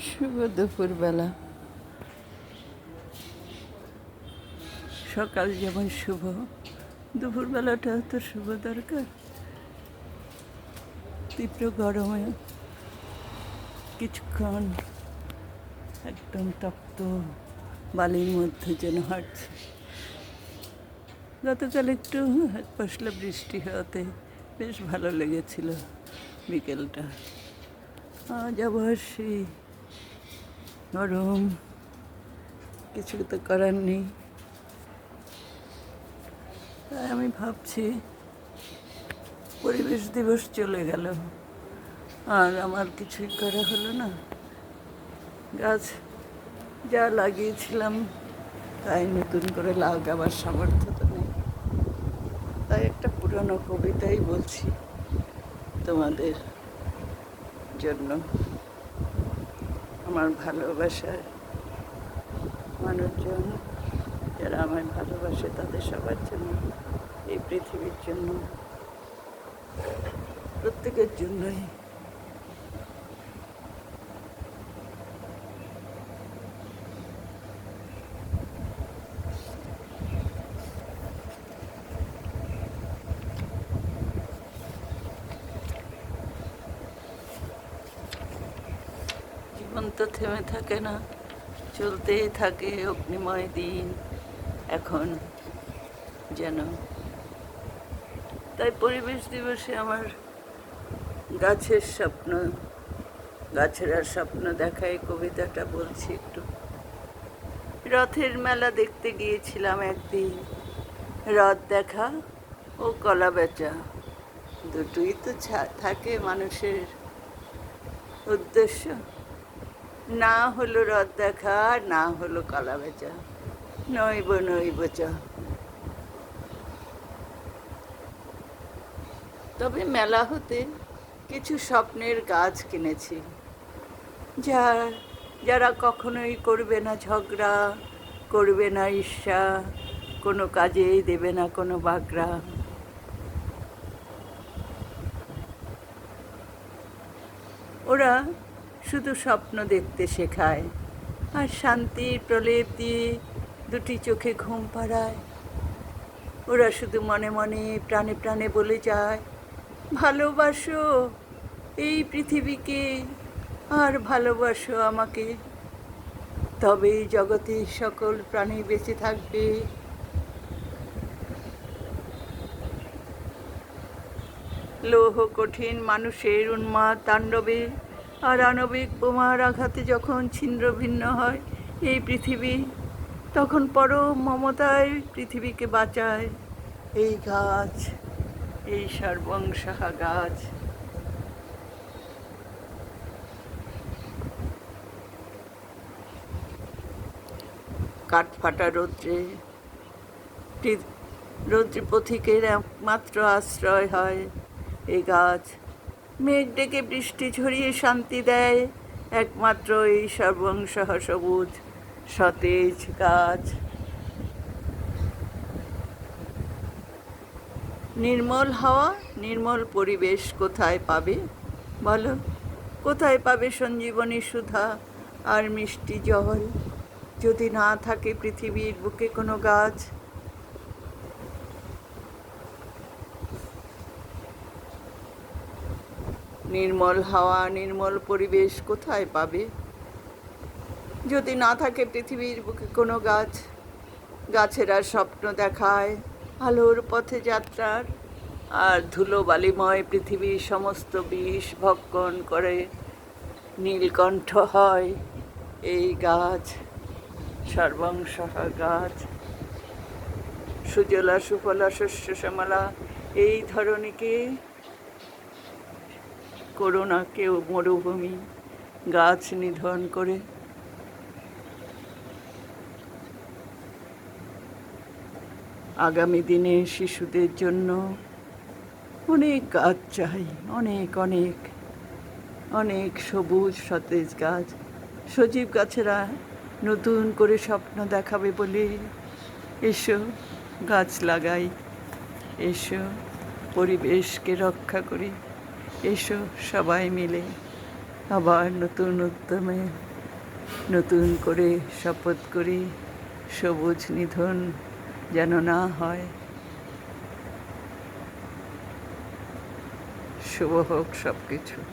শুভ দুপুরবেলা। সকাল যেমন শুভ, দুপুরবেলাটাও তো শুভ দরকার। তীব্র গরমে কিছুক্ষণ একদম তপ্ত বালির মধ্যে যেন হাঁটছে। গতকাল একটু এক পশলা বৃষ্টি হওয়াতে বেশ ভালো লেগেছিল বিকেলটা। আজ আবার সেই গরম, কিছু তো করার নেই। তাই আমি ভাবছি পরিবেশ দিবস চলে গেল আর আমার কিছুই করা হলো না। গাছ যা লাগিয়েছিলাম তাই নতুন করে লাগাবার সামর্থ্য তো নেই। তাই একটা পুরনো কবিতাই বলছি তোমাদের জন্য। আমার ভালোবাসার মানুষজন যারা আমায় ভালোবাসে তাদের সবার জন্য, এই পৃথিবীর জন্য, প্রত্যেকের জন্যই। জীবন তো থেমে থাকে না, চলতেই থাকে অগ্নিময় দিন এখন যেন। তাই পরিবেশ দিবসে আমার গাছের স্বপ্ন, গাছেরা স্বপ্ন দেখা এই কবিতাটা বলছি একটু। রথের মেলা দেখতে গিয়েছিলাম একদিন, রথ দেখা ও কলা বেচা দুটোই তো থাকে মানুষের উদ্দেশ্য। না হলো রথ দেখা, না হলো কলা বেচা, নইব নইব চ। তবে মেলা হতে কিছু স্বপ্নের গাছ কিনেছি, যারা কখনোই করবে না ঝগড়া, করবে না ঈর্ষা, কোনো কাজেই দেবে না কোনো বাগড়া। ওরা শুধু স্বপ্ন দেখতে শেখায় আর শান্তির প্রলেপ দিয়ে দুটি চোখে ঘুম পাড়ায়। ওরা শুধু মনে মনে প্রাণে প্রাণে বলে যায়, ভালোবাসো এই পৃথিবীকে আর ভালোবাসো আমাকে, তবেই জগতের সকল প্রাণী বেঁচে থাকবে। লৌহ কঠিন মানুষের উন্মাদ তাণ্ডবে আর আণবিক বোমার আঘাতে যখন ছিন্দ্র ভিন্ন হয় এই পৃথিবী, তখন পরম মমতায় পৃথিবীকে বাঁচায় এই গাছ, এই সর্বংসাহা গাছ। কাঠফাটা রৌদ্রে পথিকের একমাত্র আশ্রয় হয় এই গাছ। মেঘ ডেকে বৃষ্টি ঝরিয়ে শান্তি দেয় একমাত্র এই সর্বংসহ সবুজ সতেজ গাছ। নির্মল হাওয়া, নির্মল পরিবেশ কোথায় পাবে বলো? কোথায় পাবে সঞ্জীবনী সুধা আর মিষ্টি জল, যদি না থাকে পৃথিবীর বুকে কোনো গাছ? নির্মল হাওয়া, নির্মল পরিবেশ কোথায় পাবে যদি না থাকে পৃথিবীর বুকে কোনো গাছ? গাছেরা স্বপ্ন দেখায় আলোর পথে যাত্রার, আর ধুলো বালিময় পৃথিবীর সমস্ত বিষ ভক্ষণ করে নীলকণ্ঠ হয় এই গাছ, সর্বংসহা গাছ। সুজলা সুফলা শস্য শ্যামলা এই ধরনীকে করো না কেউ মরুভূমি গাছ নিধন করে। আগামী দিনে শিশুদের জন্য অনেক গাছ চাই, অনেক অনেক অনেক সবুজ সতেজ গাছ। সজীব গাছেরা নতুন করে স্বপ্ন দেখাবে বলে এসো গাছ লাগাই, এসো পরিবেশকে রক্ষা করি, এসো সবাই মিলে আবার নতুন উদ্যমে নতুন করে শপথ করি, সবুজ নিধন যেন না হয়। শুভ হোক সব কিছু।